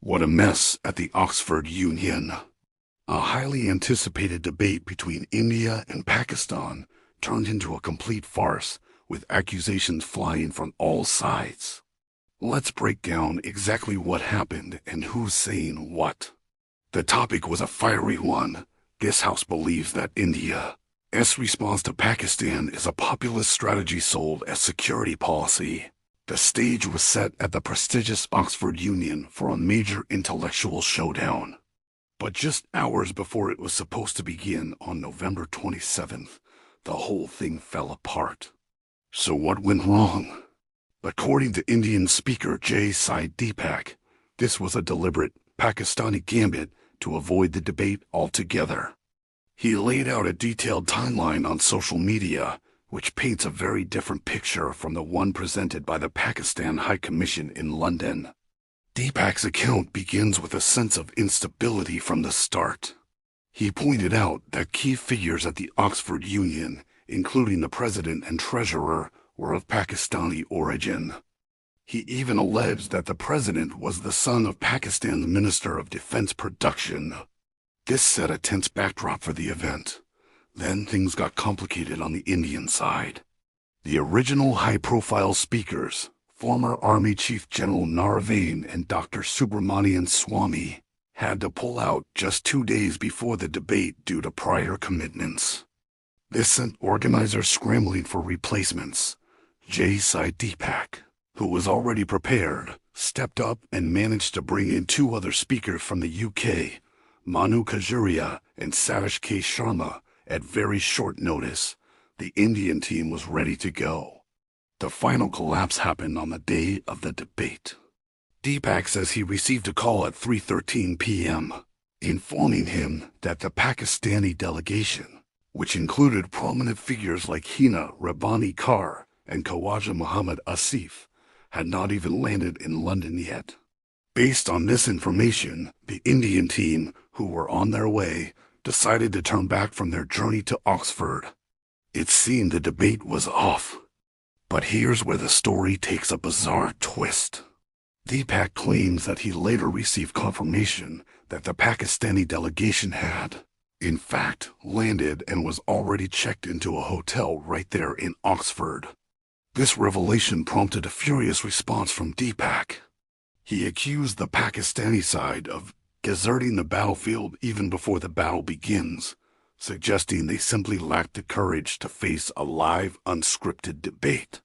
What a mess at the Oxford Union. A highly anticipated debate between India and Pakistan turned into a complete farce, with accusations flying from all sides. Let's break down exactly what happened and who's saying what. The topic was a fiery one. This house believes that India's response to Pakistan is a populist strategy sold as security policy. The stage was set at the prestigious Oxford Union for a major intellectual showdown. But just hours before it was supposed to begin on November 27th, the whole thing fell apart. So what went wrong? According to Indian speaker Sai Deepak, this was a deliberate Pakistani gambit to avoid the debate altogether. He laid out a detailed timeline on social media, which paints a very different picture from the one presented by the Pakistan High Commission in London. Deepak's account begins with a sense of instability from the start. He pointed out that key figures at the Oxford Union, including the president and treasurer, were of Pakistani origin. He even alleged that the president was the son of Pakistan's Minister of Defense Production. This set a tense backdrop for the event. Then things got complicated on the Indian side. The original high-profile speakers, former Army Chief General Naravane and Dr. Subramanian Swamy, had to pull out just 2 days before the debate due to prior commitments. This sent organizers scrambling for replacements. Sai Deepak, who was already prepared, stepped up and managed to bring in 2 other speakers from the UK, Manu Khajuria and Satish K. Sharma, at very short notice. The Indian team was ready to go. The final collapse happened on the day of the debate. Deepak says he received a call at 3:13 p.m., informing him that the Pakistani delegation, which included prominent figures like Hina Rabbani Kar and Khawaja Muhammad Asif, had not even landed in London yet. Based on this information, the Indian team, who were on their way, decided to turn back from their journey to Oxford. It seemed the debate was off. But here's where the story takes a bizarre twist. Deepak claims that he later received confirmation that the Pakistani delegation had, in fact, landed and was already checked into a hotel right there in Oxford. This revelation prompted a furious response from Deepak. He accused the Pakistani side of deserting the battlefield even before the battle begins, suggesting they simply lacked the courage to face a live, unscripted debate.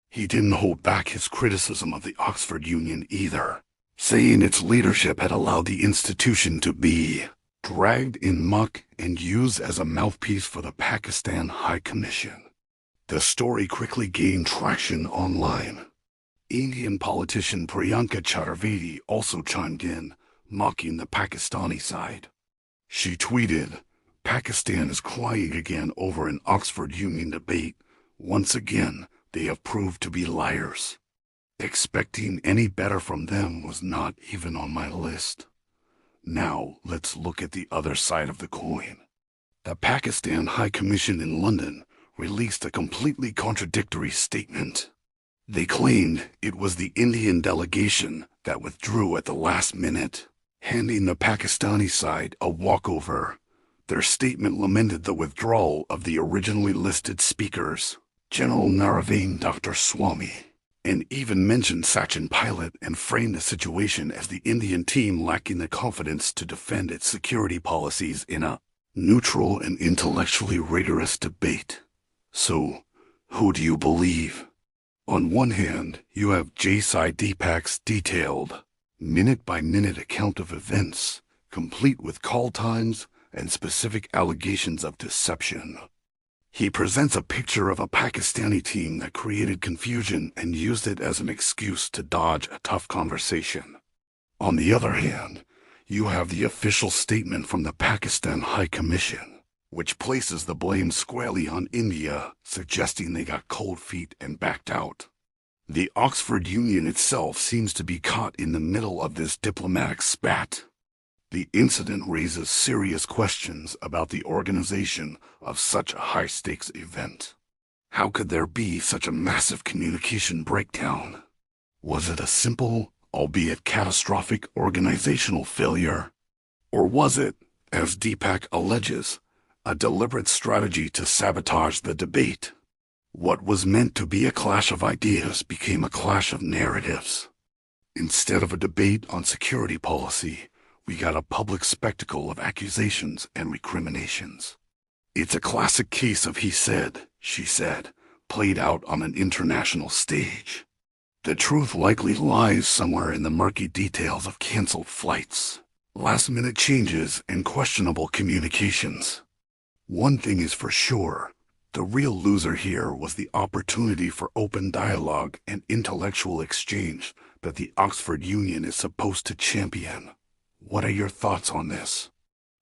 He didn't hold back his criticism of the Oxford Union either, saying its leadership had allowed the institution to be dragged in muck and used as a mouthpiece for the Pakistan High Commission. The story quickly gained traction online. Indian politician Priyanka Chaturvedi also chimed in, mocking the Pakistani side. She tweeted, "Pakistan is crying again over an Oxford Union debate. Once again, they have proved to be liars. Expecting any better from them was not even on my list." Now, let's look at the other side of the coin. The Pakistan High Commission in London released a completely contradictory statement. They claimed it was the Indian delegation that withdrew at the last minute, handing the Pakistani side a walkover. Their statement lamented the withdrawal of the originally listed speakers, General Naravane Dr. Swamy, and even mentioned Sachin Pilot and framed the situation as the Indian team lacking the confidence to defend its security policies in a neutral and intellectually rigorous debate. So, who do you believe? On one hand, you have Sai Deepak's detailed, minute-by-minute account of events, complete with call times and specific allegations of deception. He presents a picture of a Pakistani team that created confusion and used it as an excuse to dodge a tough conversation. On the other hand, you have the official statement from the Pakistan High Commission, which places the blame squarely on India, suggesting they got cold feet and backed out. The Oxford Union itself seems to be caught in the middle of this diplomatic spat. The incident raises serious questions about the organization of such a high-stakes event. How could there be such a massive communication breakdown? Was it a simple, albeit catastrophic organizational failure? Or was it, as Deepak alleges, a deliberate strategy to sabotage the debate? What was meant to be a clash of ideas became a clash of narratives. Instead of a debate on security policy, we got a public spectacle of accusations and recriminations. It's a classic case of he said, she said, played out on an international stage. The truth likely lies somewhere in the murky details of canceled flights, last-minute changes, and questionable communications. One thing is for sure. The real loser here was the opportunity for open dialogue and intellectual exchange that the Oxford Union is supposed to champion. What are your thoughts on this?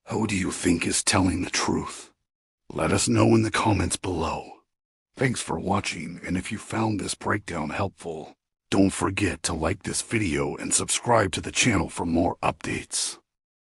Who do you think is telling the truth? Let us know in the comments below. Thanks for watching, and if you found this breakdown helpful, don't forget to like this video and subscribe to the channel for more updates.